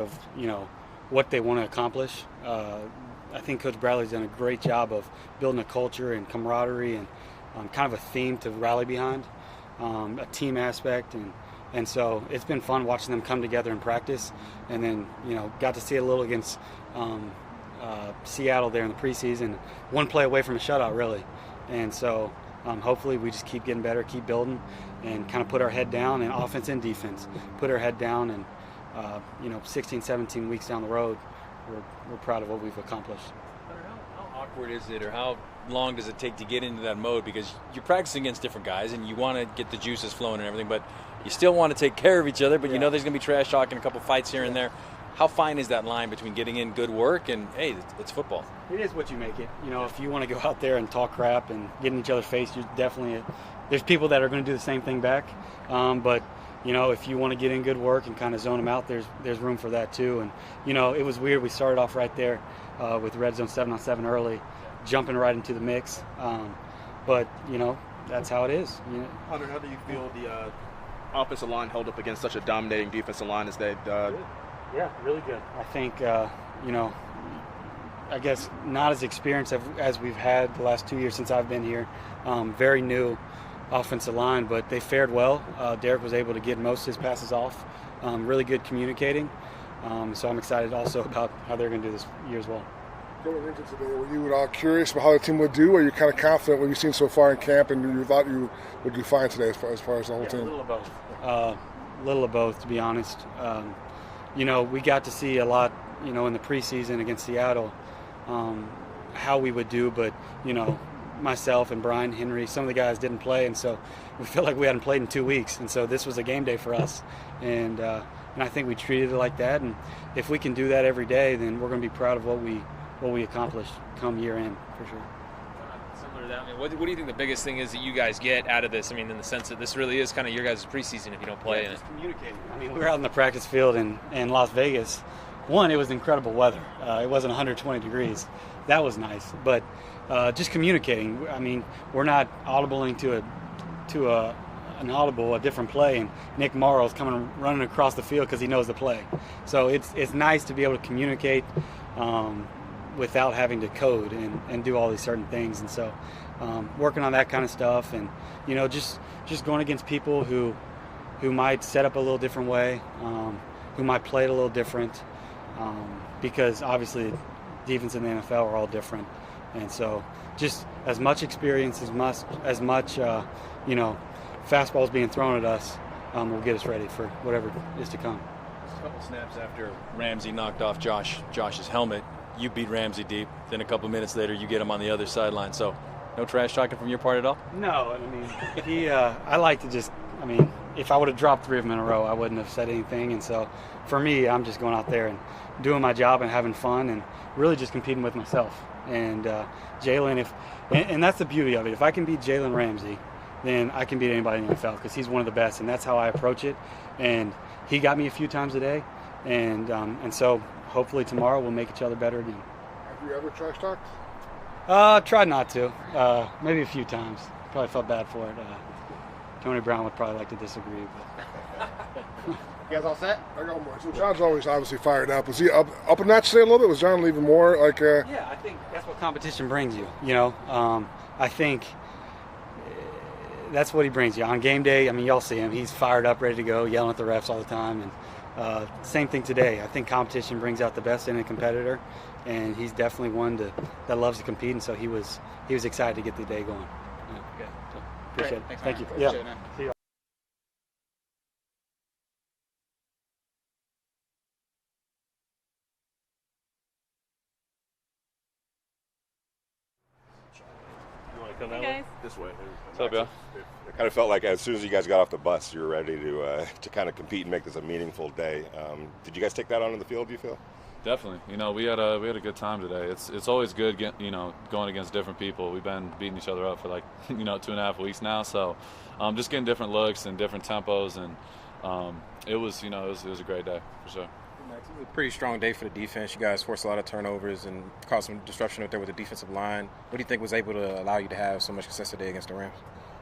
of what they want to accomplish. I think Coach Bradley's done a great job of building a culture and camaraderie and kind of a theme to rally behind, a team aspect, and so it's been fun watching them come together in practice, and then got to see it a little against Seattle there in the preseason, one play away from a shutout really, and so hopefully we just keep getting better, keep building, and kind of put our head down, and offense and defense put our head down, and 16, 17 weeks down the road, we're proud of what we've accomplished. How awkward is it, or how long does it take to get into that mode? Because you're practicing against different guys, and you want to get the juices flowing and everything, but you still want to take care of each other, but there's going to be trash talk and a couple fights here and there. How fine is that line between getting in good work and, hey, it's football? It is what you make it. If you want to go out there and talk crap and get in each other's face, you're definitely there's people that are going to do the same thing back. But if you want to get in good work and kind of zone them out, there's room for that too. And it was weird. We started off right there with red zone 7-on-7 early, jumping right into the mix. But that's how it is. Hunter, how do you feel the offensive line held up against such a dominating defensive line as they? Yeah, really good. I think I guess not as experienced as we've had the last 2 years since I've been here. Very new offensive line, but they fared well. Derek was able to get most of his passes off. Really good communicating. So I'm excited also about how they're going to do this year as well. Going into today, were you curious about how the team would do, or are you kind of confident what you've seen so far in camp and you thought you would do fine today as far as the whole team? A little of both. Little of both, to be honest. We got to see a lot, in the preseason against Seattle, how we would do, but, myself and Brian Henry, some of the guys didn't play, and so we felt like we hadn't played in 2 weeks, and so this was a game day for us, and I think we treated it like that, and if we can do that every day, then we're going to be proud of what we accomplished come year end, for sure. Similar to that, what do you think the biggest thing is that you guys get out of this? I mean, in the sense that this really is kind of your guys' preseason if you don't play in it. Communicating. We were out in the practice field in Las Vegas. One, it was incredible weather. It wasn't 120 degrees. That was nice, but just communicating. I mean, we're not audibling to an audible, a different play, and Nick Morrow's running across the field because he knows the play. So it's nice to be able to communicate without having to code and do all these certain things. And so working on that kind of stuff, and just going against people who might set up a little different way, who might play it a little different, because obviously defense in the NFL are all different. And so just as much experience, as much fastballs being thrown at us will get us ready for whatever is to come. A couple snaps after Ramsey knocked off Josh's helmet, you beat Ramsey deep. Then a couple minutes later, you get him on the other sideline. So no trash talking from your part at all? No, I mean, I like to just, if I would have dropped 3 of them in a row, I wouldn't have said anything. And so for me, I'm just going out there and doing my job and having fun and really just competing with myself. And Jalen, and that's the beauty of it. If I can beat Jalen Ramsey, then I can beat anybody in the NFL because he's one of the best, and that's how I approach it. And he got me a few times a day, and so hopefully tomorrow we'll make each other better again. Have you ever trash talked? Tried not to. Maybe a few times. Probably felt bad for it. Tony Brown would probably like to disagree. But You guys all set? I got more. So John's always obviously fired up. Was he up a notch today a little bit? Was John even more like? Yeah, I think that's what competition brings you. I think that's what he brings you on game day. Y'all see him; he's fired up, ready to go, yelling at the refs all the time. And same thing today. I think competition brings out the best in a competitor, and he's definitely one that loves to compete. And so he was excited to get the day going. Yeah. Good. So, appreciate it. Thanks, Thank man. you. Appreciate Yeah. it, man. See you. Hey guys. This way. What's up, y'all? It kind of felt like as soon as you guys got off the bus, you were ready to kind of compete and make this a meaningful day. Did you guys take that on in the field, do you feel? Definitely. We had a good time today. It's always good, going against different people. We've been beating each other up for 2.5 weeks now. So just getting different looks and different tempos, and it was a great day for sure. It was a pretty strong day for the defense. You guys forced a lot of turnovers and caused some disruption out there with the defensive line. What do you think was able to allow you to have so much success today against the Rams?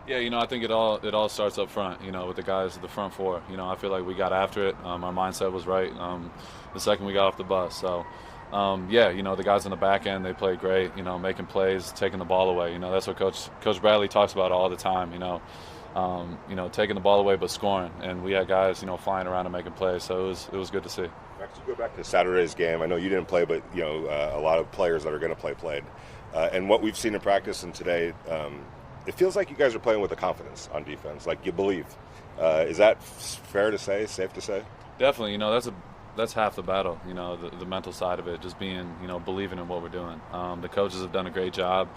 Yeah, I think it all starts up front, with the guys at the front four. I feel like we got after it. Our mindset was right the second we got off the bus. So, the guys on the back end, they played great, making plays, taking the ball away. That's what Coach Bradley talks about all the time, taking the ball away but scoring. And we had guys, flying around and making plays. So it was good to see. Max, you go back to Saturday's game. I know you didn't play, but, a lot of players that are going to play played. And what we've seen in practice and today, it feels like you guys are playing with the confidence on defense, like you believe. Is that fair to say, safe to say? Definitely. That's half the battle, the mental side of it, just being, believing in what we're doing. The coaches have done a great job.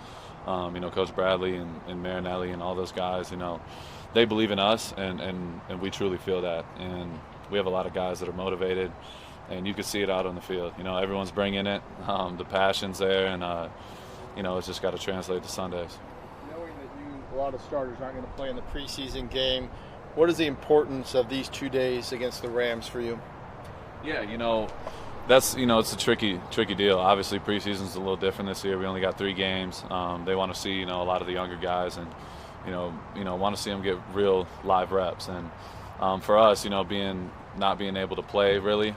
Coach Bradley and Marinelli and all those guys, they believe in us, and we truly feel that. And we have a lot of guys that are motivated, and you can see it out on the field. Everyone's bringing it. The passion's there, and, it's just got to translate to Sundays. Knowing that a lot of starters aren't going to play in the preseason game, what is the importance of these 2 days against the Rams for you? Yeah, that's it's a tricky deal. Obviously, preseason's a little different this year. We only got 3 games. They want to see a lot of the younger guys, and want to see them get real live reps. And for us, not being able to play really.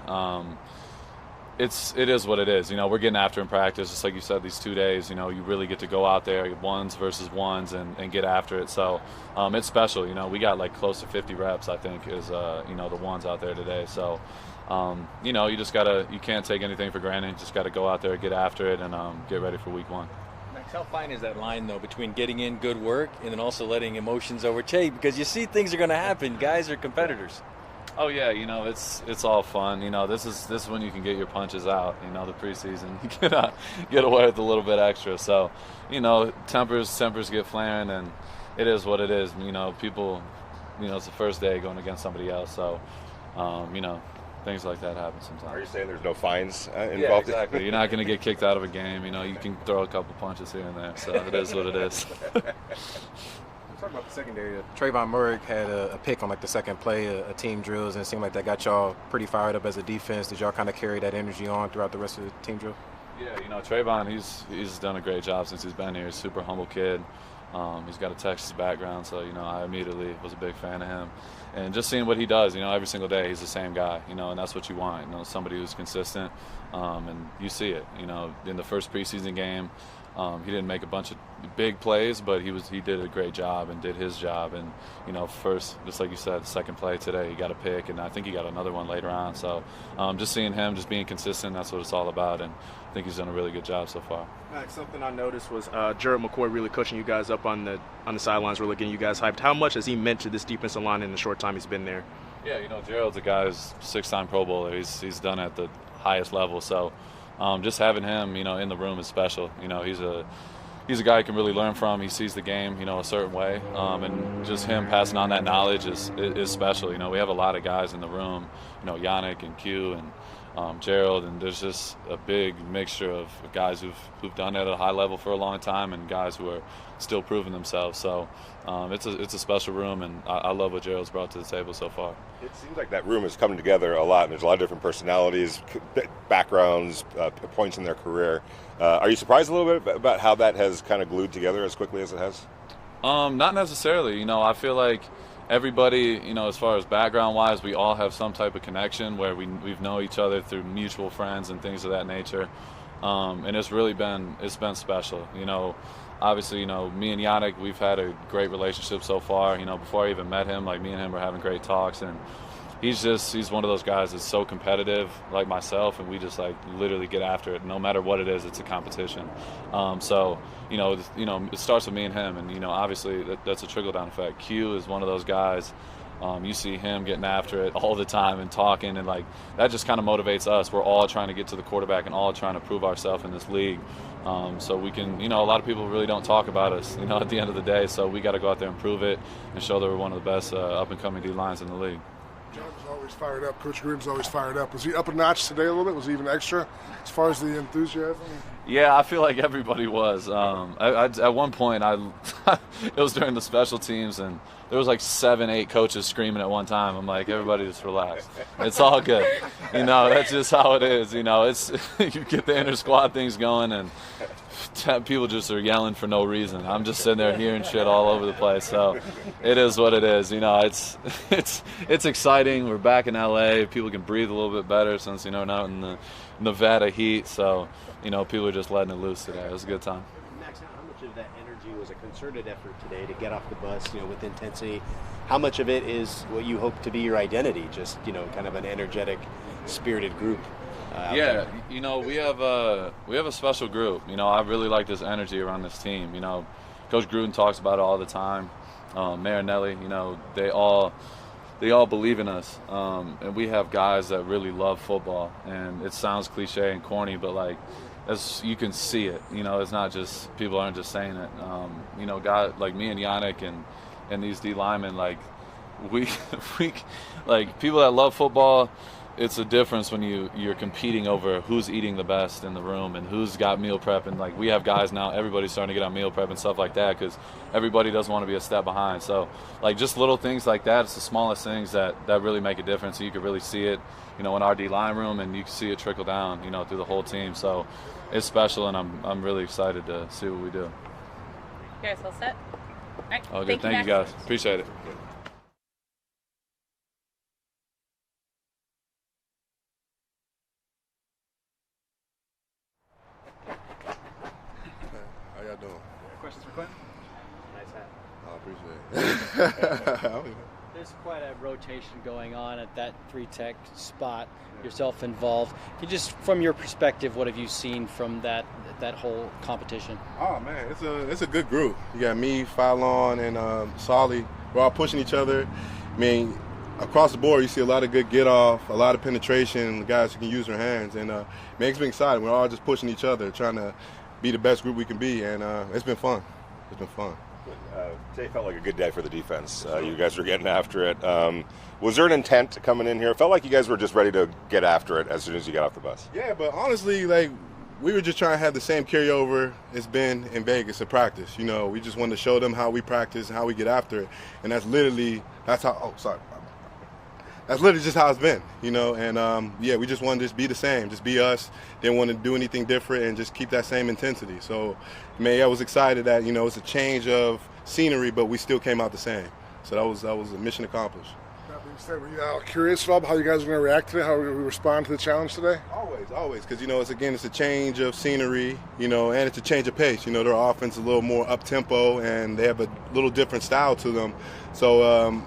It is what it is. We're getting after in practice. Just like you said, these 2 days, you really get to go out there, ones versus ones, and get after it. So it's special. We got like close to 50 reps, I think, is the ones out there today. So you just you can't take anything for granted. You just got to go out there, get after it, and get ready for week 1. Max, how fine is that line though between getting in good work and then also letting emotions overtake? Because you see things are going to happen. Guys are competitors. Oh yeah, it's all fun. This is when you can get your punches out. The preseason, you can get away with a little bit extra. So, tempers get flaring, and it is what it is. People, it's the first day going against somebody else. So, things like that happen sometimes. Are you saying there's no fines involved? Yeah, exactly. You're not going to get kicked out of a game. You can throw a couple punches here and there. So it is what it is. Talking about the secondary, Trayvon Murray had a pick on the second play, a team drills, and it seemed like that got y'all pretty fired up as a defense. Did y'all kind of carry that energy on throughout the rest of the team drill? Yeah, Trayvon, he's done a great job since he's been here. He's a super humble kid. He's got a Texas background, so I immediately was a big fan of him. And just seeing what he does, every single day he's the same guy, and that's what you want. Somebody who's consistent, and you see it. In the first preseason game, he didn't make a bunch of big plays, but he did a great job and did his job. And first, just like you said, the second play today, he got a pick, and I think he got another one later on. So just seeing him, just being consistent, that's what it's all about. And I think he's done a really good job so far. Max, something I noticed was Gerald McCoy really pushing you guys up on the sidelines, really getting you guys hyped. How much has he meant to this defensive line in the short time he's been there? Yeah, Gerald's a guy who's 6-time Pro Bowler. He's done it at the highest level. So just having him, in the room is special. He's a guy you can really learn from. He sees the game, a certain way, and just him passing on that knowledge is special. We have a lot of guys in the room, Yannick and Q and Gerald, and there's just a big mixture of guys who've done it at a high level for a long time and guys who are still proving themselves. So it's a special room, and I love what Gerald's brought to the table so far. It seems like that room is coming together a lot, and there's a lot of different personalities, backgrounds, points in their career. Are you surprised a little bit about how that has kind of glued together as quickly as it has? Not necessarily. I feel like everybody, as far as background-wise, we all have some type of connection where we've known each other through mutual friends and things of that nature. And it's been special. Obviously, me and Yannick, we've had a great relationship so far. Before I even met him, me and him were having great talks, and he's one of those guys that's so competitive, like myself, and we just literally get after it. No matter what it is, it's a competition. So it starts with me and him, and obviously that's a trickle-down effect. Q is one of those guys. You see him getting after it all the time and talking, and that just kind of motivates us. We're all trying to get to the quarterback and all trying to prove ourselves in this league. So we can, a lot of people really don't talk about us, at the end of the day. So we got to go out there and prove it and show that we're one of the best up-and-coming D-lines in the league. John was always fired up. Coach Gruden's always fired up. Was he up a notch today a little bit? Was he even extra as far as the enthusiasm? Yeah, I feel like everybody was. At one point, it was during the special teams, and there was 7-8 coaches screaming at one time. I'm like, everybody just relax. It's all good. That's just how it is. It's you get the inter squad things going, and people just are yelling for no reason. I'm just sitting there hearing shit all over the place. So it is what it is. You know, it's exciting. We're back in LA. People can breathe a little bit better since, you know, not in the Nevada heat. So, you know, people are just letting it loose today. It was a good time. Max, how much of that energy was a concerted effort today to get off the bus, you know, with intensity? How much of it is what you hope to be your identity, just, you know, kind of an energetic, spirited group? Yeah, you know, we have a special group. You know, I really like this energy around this team. You know, Coach Gruden talks about it all the time. Marinelli, you know, they all believe in us. And we have guys that really love football. And it sounds cliche and corny, but like, as you can see it. You know, it's not just people aren't just saying it. You know, guys like me and Yannick and these D linemen, like we like people that love football. It's a difference when you're competing over who's eating the best in the room and who's got meal prep. And like we have guys now, everybody's starting to get on meal prep and stuff like that because everybody doesn't want to be a step behind. So like just little things like that, it's the smallest things that really make a difference. So you can really see it, you know, in our D line room, and you can see it trickle down, you know, through the whole team. So it's special, and I'm really excited to see what we do. You guys all set? All right. Oh, good. Thank you guys. Appreciate it. How y'all doing? Questions for Quinton? Nice hat. I appreciate it. There's quite a rotation going on at that 3-tech spot, yourself involved. Can you just, from your perspective, what have you seen from that whole competition? Oh man, it's a good group. You got me, Fallon, and Solly. We're all pushing each other. I mean, across the board, you see a lot of good get off, a lot of penetration, the guys who can use their hands, and it makes me excited. We're all just pushing each other, trying to be the best group we can be, and it's been fun. It's been fun. Today felt like a good day for the defense. You guys were getting after it. Was there an intent coming in here? It felt like you guys were just ready to get after it as soon as you got off the bus. Yeah, but honestly, like, we were just trying to have the same carryover it's been in Vegas to practice. You know, we just wanted to show them how we practice and how we get after it. And that's literally just how it's been, you know. And, yeah, we just wanted to just be the same, just be us. Didn't want to do anything different and just keep that same intensity. So, man, I was excited that, you know, it's a change of scenery, but we still came out the same. So that was a mission accomplished. That being said, were you curious about how you guys are going to react today, how we respond to the challenge today? Always, because, you know, it's a change of scenery, you know, and it's a change of pace. You know, their offense is a little more up-tempo, and they have a little different style to them. So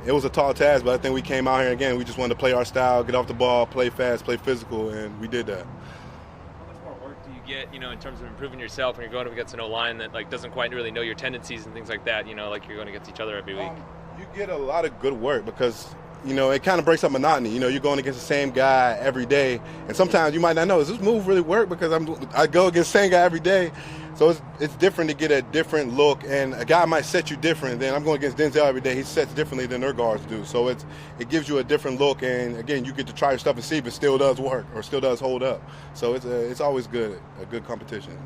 it was a tall task, but I think we came out here, again, we just wanted to play our style, get off the ball, play fast, play physical, and we did that. How much more work do you get, you know, in terms of improving yourself when you're going up against an O-line that, like, doesn't quite really know your tendencies and things like that, you know, like you're going against each other every week? You get a lot of good work because, you know, it kind of breaks up monotony. You know, you're going against the same guy every day, and sometimes you might not know, does this move really work? Because I go against the same guy every day. So it's different to get a different look, and a guy might set you different. Then I'm going against Denzel every day. He sets differently than their guards do. So it gives you a different look, and again, you get to try your stuff and see if it still does work or still does hold up. So it's always good, a good competition.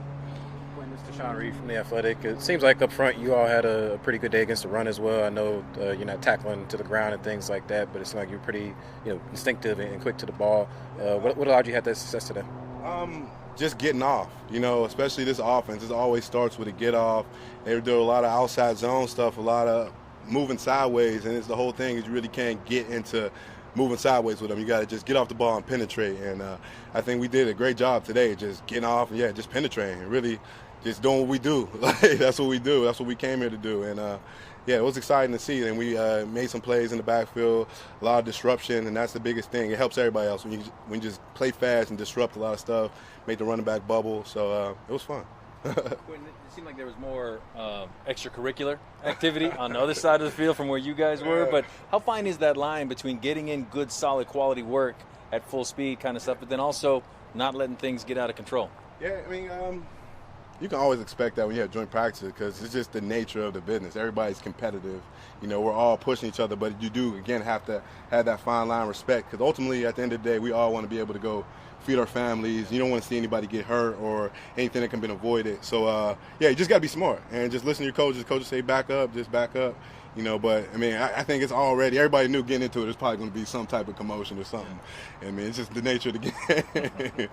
Mr. Sean Reed from The Athletic. It seems like up front you all had a pretty good day against the run as well. I know you're not tackling to the ground and things like that, but it seems like you're pretty, you know, instinctive and quick to the ball. What allowed you to have that success today? Just getting off, you know, especially this offense. It always starts with a get off. They do a lot of outside zone stuff, a lot of moving sideways, and it's the whole thing is you really can't get into moving sideways with them. You got to just get off the ball and penetrate, and I think we did a great job today, just getting off and, yeah, just penetrating, really just doing what we do. Like, that's what we do. That's what we came here to do, and yeah, it was exciting to see, and we made some plays in the backfield, a lot of disruption, and that's the biggest thing. It helps everybody else when you just play fast and disrupt a lot of stuff, make the running back bubble. So it was fun. It seemed like there was more extracurricular activity on the other side of the field from where you guys were. But how fine is that line between getting in good, solid, quality work at full speed kind of stuff, but then also not letting things get out of control? Yeah, I mean, you can always expect that when you have joint practices because it's just the nature of the business. Everybody's competitive. You know, we're all pushing each other, but you do, again, have to have that fine line of respect because ultimately, at the end of the day, we all want to be able to go feed our families. You don't want to see anybody get hurt or anything that can be avoided. So, yeah, you just got to be smart and just listen to your coaches. Coaches say back up, just back up. You know, but, I mean, I think it's already, everybody knew getting into it, there's probably going to be some type of commotion or something. I mean, it's just the nature of the game.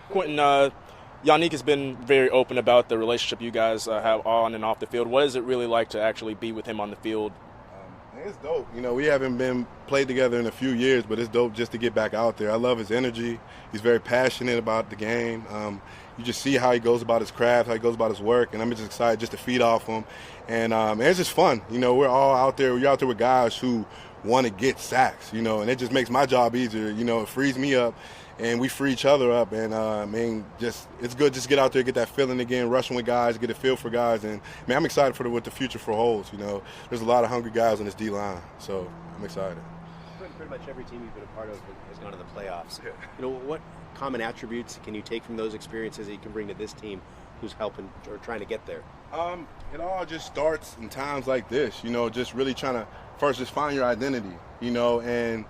Quinton, Yannick has been very open about the relationship you guys have on and off the field. What is it really like to actually be with him on the field? It's dope. You know, we haven't been played together in a few years, but it's dope just to get back out there. I love his energy. He's very passionate about the game. You just see how he goes about his craft, how he goes about his work, and I'm just excited just to feed off him. And it's just fun. You know, we're all out there. We're out there with guys who want to get sacks, you know, and it just makes my job easier. You know, it frees me up, and we free each other up. And, it's good just to get out there, get that feeling again, rushing with guys, get a feel for guys. And, I'm excited for what the future holds. You know, there's a lot of hungry guys on this D-line, so I'm excited. Pretty much every team you've been a part of has gone to the playoffs. You know, what common attributes can you take from those experiences that you can bring to this team who's helping or trying to get there? It all just starts in times like this, you know, just really trying to first just find your identity, you know, and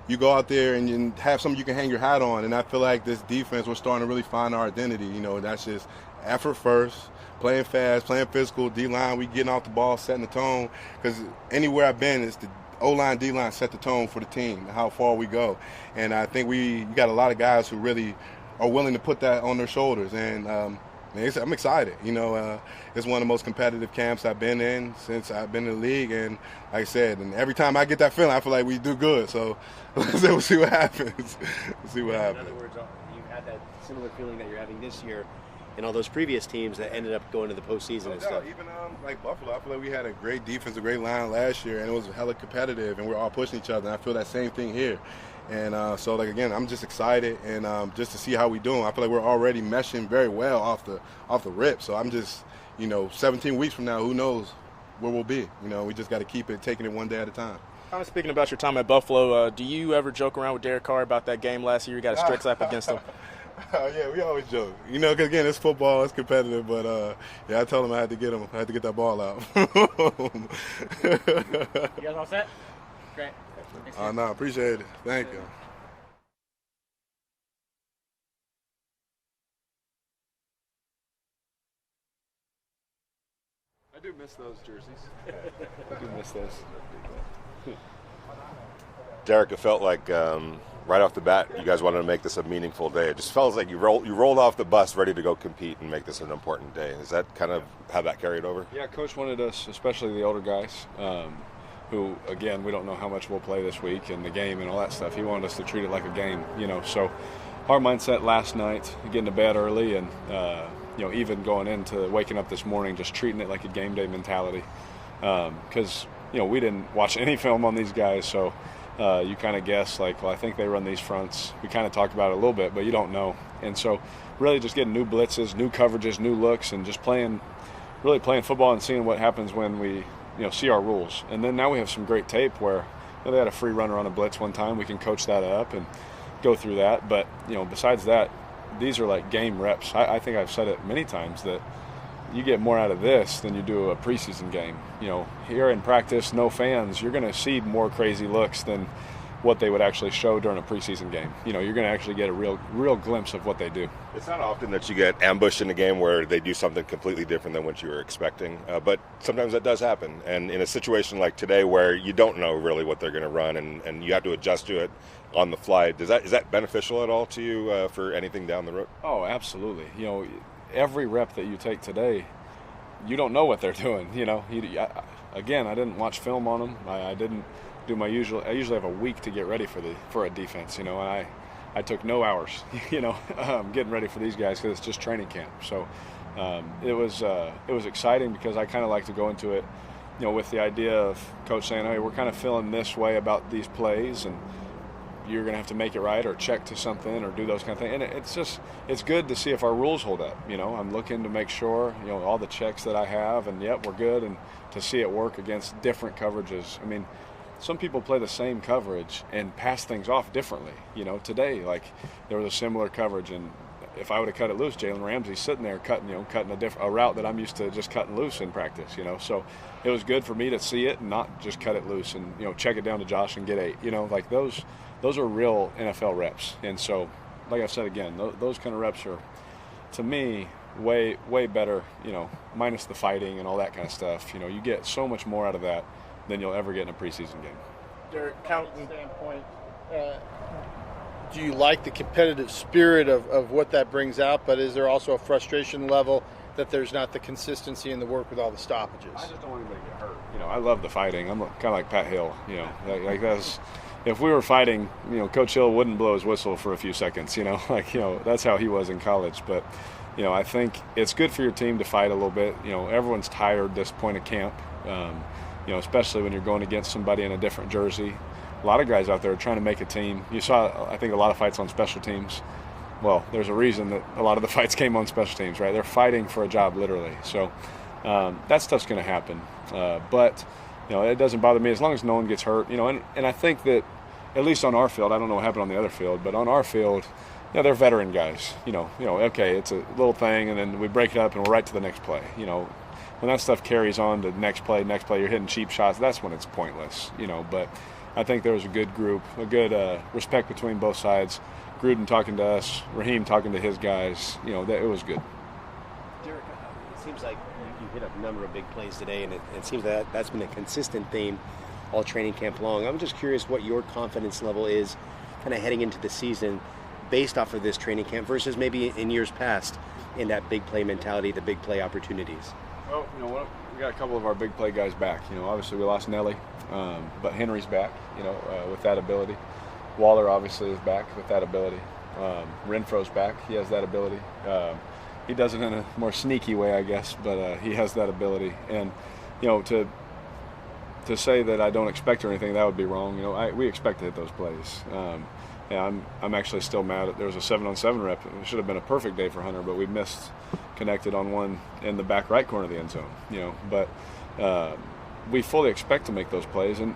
you go out there and you have something you can hang your hat on. And I feel like this defense, we're starting to really find our identity. You know, that's just effort first, playing fast, playing physical, D-line, we getting off the ball, setting the tone. Because anywhere I've been, it's the O-line, D-line set the tone for the team, how far we go. And I think you got a lot of guys who really are willing to put that on their shoulders. And I'm excited. You know, it's one of the most competitive camps I've been in since I've been in the league. And like I said, and every time I get that feeling, I feel like we do good. So we'll see what happens. In other words, you had that similar feeling that you're having this year and all those previous teams that ended up going to the postseason and stuff. Even like Buffalo, I feel like we had a great defense, a great line last year, and it was hella competitive, and we're all pushing each other. And I feel that same thing here. And so, like, again, I'm just excited and just to see how we doing. I feel like we're already meshing very well off the rip. So I'm just, 17 weeks from now, who knows where we'll be. You know, we just got to keep taking it one day at a time. Kind of speaking about your time at Buffalo, do you ever joke around with Derek Carr about that game last year? You got a strict slap against him. Yeah, we always joke. Because, again, it's football, it's competitive. But, I told him I had to get him. I had to get that ball out. You guys all set? Great. No, appreciate it. Thank you. I do miss those jerseys. I do miss those. Derek, it felt like right off the bat, you guys wanted to make this a meaningful day. It just felt like you rolled off the bus ready to go compete and make this an important day. Is that kind of how that carried over? Yeah, Coach wanted us, especially the older guys, who, again, we don't know how much we'll play this week and the game and all that stuff. He wanted us to treat it like a game, So our mindset last night, getting to bed early and, even going into waking up this morning, just treating it like a game day mentality. Because, we didn't watch any film on these guys, so you kind of guess, I think they run these fronts. We kind of talked about it a little bit, but you don't know. And so really just getting new blitzes, new coverages, new looks, and just really playing football and seeing what happens when we see our rules. And then now we have some great tape where they had a free runner on a blitz one time. We can coach that up and go through that. But, besides that, these are like game reps. I think I've said it many times that you get more out of this than you do a preseason game. Here in practice, no fans, you're going to see more crazy looks than what they would actually show during a preseason game. You're going to actually get a real glimpse of what they do. It's not often that you get ambushed in a game where they do something completely different than what you were expecting, but sometimes that does happen. And in a situation like today where you don't know really what they're going to run and you have to adjust to it on the fly, is that beneficial at all to you for anything down the road? Oh, absolutely. Every rep that you take today, you don't know what they're doing. Again, I didn't watch film on them. I didn't do my usual. I usually have a week to get ready for a defense. And I took no hours. Getting ready for these guys because it's just training camp. So it was exciting because I kind of like to go into it, with the idea of coach saying, "Hey, we're kind of feeling this way about these plays and." You're going to have to make it right or check to something or do those kind of things. And it's good to see if our rules hold up. I'm looking to make sure, all the checks that I have and, yep, we're good, and to see it work against different coverages. I mean, some people play the same coverage and pass things off differently. Today, there was a similar coverage, and if I would have cut it loose, Jalen Ramsey's sitting there cutting a route that I'm used to just cutting loose in practice, So it was good for me to see it and not just cut it loose and, check it down to Josh and get 8. Those are real NFL reps. And so, like I said again, those kind of reps are, to me, way, way better, minus the fighting and all that kind of stuff. You get so much more out of that than you'll ever get in a preseason game. Derek, counting standpoint, do you like the competitive spirit of what that brings out? But is there also a frustration level that there's not the consistency in the work with all the stoppages? I just don't want anybody to get hurt. I love the fighting. I'm kind of like Pat Hill. Like that's. If we were fighting, Coach Hill wouldn't blow his whistle for a few seconds. That's how he was in college. But I think it's good for your team to fight a little bit. Everyone's tired this point of camp. Especially when you're going against somebody in a different jersey. A lot of guys out there are trying to make a team. You saw, I think, a lot of fights on special teams. Well, there's a reason that a lot of the fights came on special teams, right? They're fighting for a job, literally. So that stuff's going to happen. But it doesn't bother me as long as no one gets hurt. And I think that at least on our field, I don't know what happened on the other field, but on our field, they're veteran guys. Okay, it's a little thing, and then we break it up and we're right to the next play. When that stuff carries on to next play, you're hitting cheap shots. That's when it's pointless. But I think there was a good group, a good respect between both sides. Gruden talking to us, Raheem talking to his guys. It was good. Derek, it seems like you hit a number of big plays today, and it seems that that's been a consistent theme all training camp long. I'm just curious what your confidence level is kind of heading into the season based off of this training camp versus maybe in years past in that big play mentality, the big play opportunities. Well, we got a couple of our big play guys back. Obviously we lost Nelly, but Henry's back, with that ability. Waller obviously is back with that ability. Renfrow's back. He has that ability. He does it in a more sneaky way, I guess, but he has that ability. And, to say that I don't expect or anything, that would be wrong. We expect to hit those plays. I'm actually still mad at there was a 7-on-7 rep. It should have been a perfect day for Hunter, but we missed connected on one in the back right corner of the end zone. But we fully expect to make those plays, and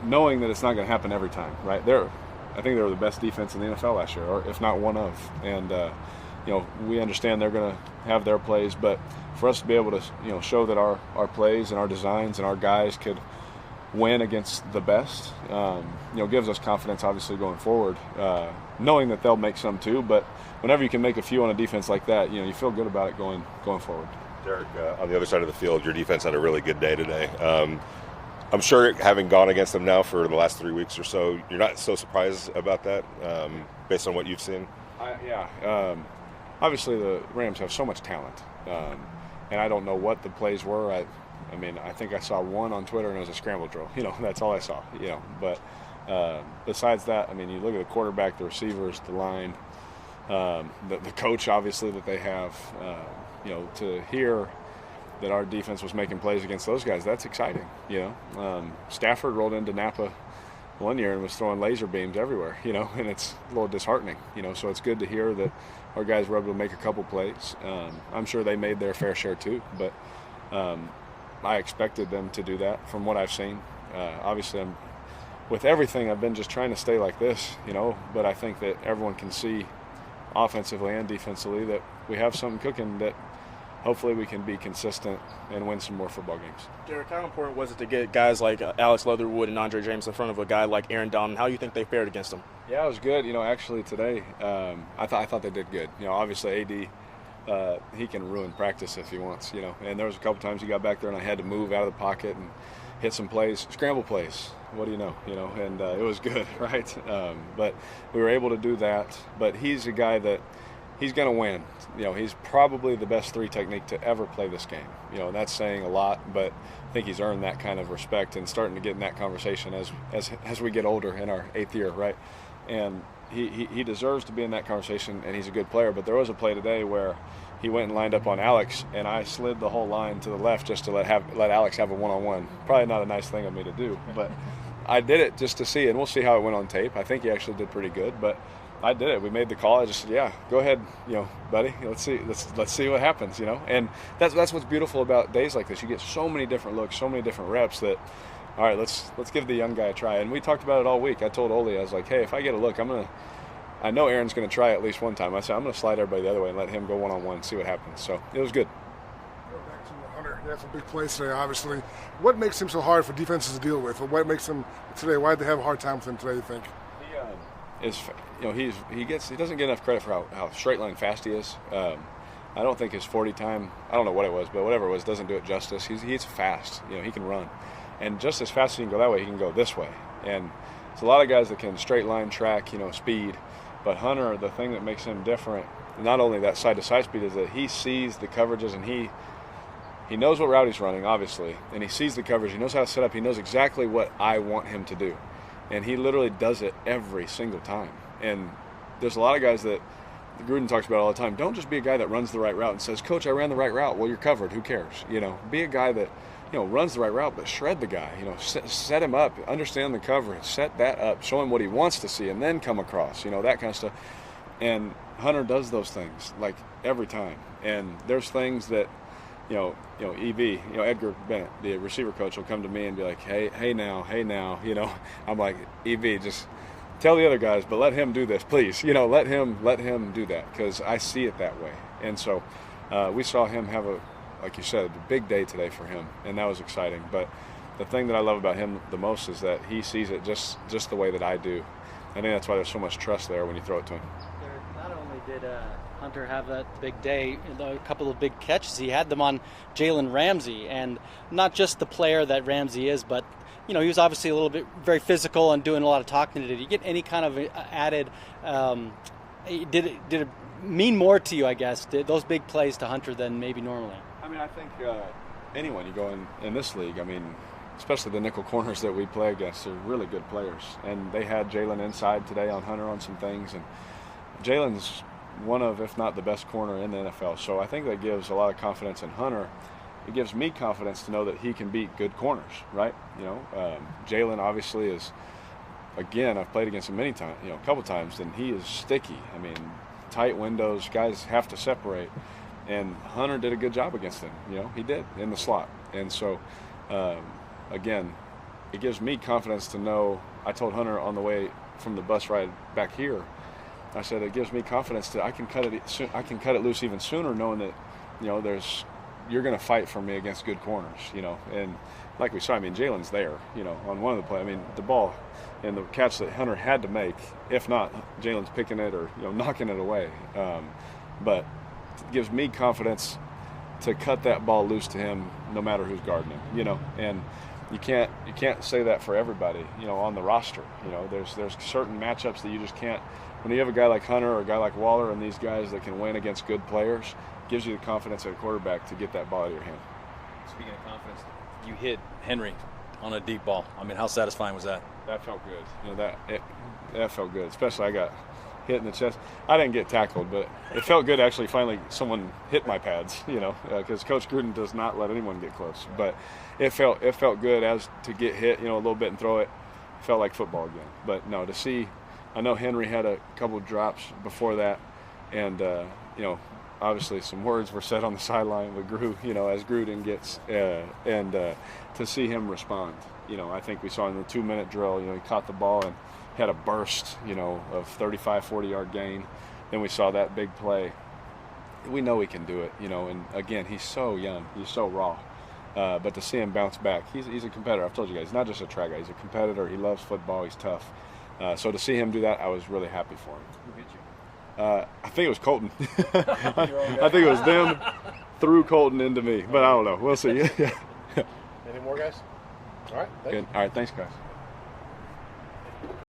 knowing that it's not going to happen every time, right? I think they were the best defense in the NFL last year, or if not one of. And we understand they're going to have their plays, but for us to be able to show that our plays and our designs and our guys could win against the best, gives us confidence, obviously, going forward, knowing that they'll make some too. But whenever you can make a few on a defense like that, you feel good about it going forward. Derek, on the other side of the field, your defense had a really good day today. I'm sure, having gone against them now for the last 3 weeks or so, you're not so surprised about that, based on what you've seen? Obviously, the Rams have so much talent, and I don't know what the plays were. I think I saw one on Twitter, and it was a scramble drill. That's all I saw. But besides that, you look at the quarterback, the receivers, the line, the coach, obviously, that they have. To hear that our defense was making plays against those guys, that's exciting. Stafford rolled into Napa one year and was throwing laser beams everywhere. And it's a little disheartening. So it's good to hear that our guys were able to make a couple plays. I'm sure they made their fair share too, but I expected them to do that from what I've seen. Obviously, with everything, I've been just trying to stay like this, but I think that everyone can see offensively and defensively that we have something cooking that hopefully we can be consistent and win some more football games. Derek, how important was it to get guys like Alex Leatherwood and Andre James in front of a guy like Aaron Donald? How do you think they fared against him? Yeah, it was good. Actually today, I thought they did good. Obviously AD, he can ruin practice if he wants, and there was a couple times he got back there and I had to move out of the pocket and hit some plays, scramble plays. What do you know? And it was good, right? But we were able to do that. But he's a guy that he's going to win. He's probably the best three technique to ever play this game. That's saying a lot, but I think he's earned that kind of respect and starting to get in that conversation as we get older in our 8th year, right? And he deserves to be in that conversation, and he's a good player. But there was a play today where he went and lined up on Alex, and I slid the whole line to the left just to let Alex have a one-on-one. Probably not a nice thing of me to do, but I did it just to see, and we'll see how it went on tape. I think he actually did pretty good, but I did it. We made the call. I just said, yeah, go ahead, buddy. Let's see what happens, And that's what's beautiful about days like this. You get so many different looks, so many different reps that, all right, let's give the young guy a try. And we talked about it all week. I told Ole, I was like, hey, if I get a look, I know Aaron's going to try at least one time. I said, I'm going to slide everybody the other way and let him go one-on-one and see what happens. So it was good. Back to Hunter. He had some big plays today, obviously. What makes him so hard for defenses to deal with? Or what makes him today? Why did they have a hard time with him today, you think? He doesn't get enough credit for how straight line fast he is. I don't think his 40 time, I don't know what it was, but whatever it was, doesn't do it justice. He's fast. He can run. And just as fast as he can go that way, he can go this way. And it's a lot of guys that can straight line track, speed. But Hunter, the thing that makes him different, not only that side-to-side speed, is that he sees the coverages and he knows what route he's running, obviously, and he sees the coverage. He knows how to set up. He knows exactly what I want him to do, and he literally does it every single time. And there's a lot of guys that Gruden talks about all the time. Don't just be a guy that runs the right route and says, "Coach, I ran the right route." Well, you're covered. Who cares? Be a guy that runs the right route, but shred the guy. Set him up, understand the coverage, set that up, show him what he wants to see, and then come across. That kind of stuff. And Hunter does those things like every time. And there's things that, EB, Edgar Bennett, the receiver coach, will come to me and be like, hey now. I'm like, EB, just tell the other guys, but let him do this, please. Let him do that, because I see it that way. And so we saw him have like you said, a big day today for him, and that was exciting. But the thing that I love about him the most is that he sees it just the way that I do. I think that's why there's so much trust there when you throw it to him. Not only did Hunter have that big day, a couple of big catches, he had them on Jalen Ramsey, and not just the player that Ramsey is, but he was obviously a little bit very physical and doing a lot of talking. Did he get any kind of added? Did it mean more to you, I guess, those big plays to Hunter than maybe normally? I mean, I think anyone you go in this league, especially the nickel corners that we play against, are really good players. And they had Jalen inside today on Hunter on some things. And Jalen's one of, if not the best corner in the NFL. So I think that gives a lot of confidence in Hunter. It gives me confidence to know that he can beat good corners, right? Jalen obviously is, again, I've played against him many times, a couple times, and he is sticky. Tight windows, guys have to separate. And Hunter did a good job against him. He did in the slot. And so, again, it gives me confidence to know. I told Hunter on the way from the bus ride back here, I said it gives me confidence that I can cut it loose even sooner, knowing that you're going to fight for me against good corners. And like we saw, Jalen's there. On one of the plays, the ball and the catch that Hunter had to make. If not, Jalen's picking it or knocking it away. But it gives me confidence to cut that ball loose to him, no matter who's guarding him. And you can't say that for everybody, on the roster. There's certain matchups that you just can't. When you have a guy like Hunter or a guy like Waller and these guys that can win against good players, it gives you the confidence at quarterback to get that ball out of your hand. Speaking of confidence, you hit Henry on a deep ball. How satisfying was that? That felt good. That felt good. Especially I got hit in the chest. I didn't get tackled, but it felt good actually. Finally, someone hit my pads. Because Coach Gruden does not let anyone get close. But it felt good as to get hit. A little bit and throw it. Felt like football again. But no, to see. I know Henry had a couple of drops before that, and obviously some words were said on the sideline with as Gruden gets, and to see him respond, I think we saw in the 2-minute drill, he caught the ball and had a burst, of 35, 40-yard gain. Then we saw that big play. We know he can do it, and again, he's so young, he's so raw. But to see him bounce back, he's a competitor. I've told you guys, he's not just a track guy, he's a competitor. He loves football, he's tough. So to see him do that, I was really happy for him. Who hit you? I think it was Colton. I think it was them threw Colton into me, but I don't know. We'll see. Any more guys? All right. Good. All right. Thanks, guys.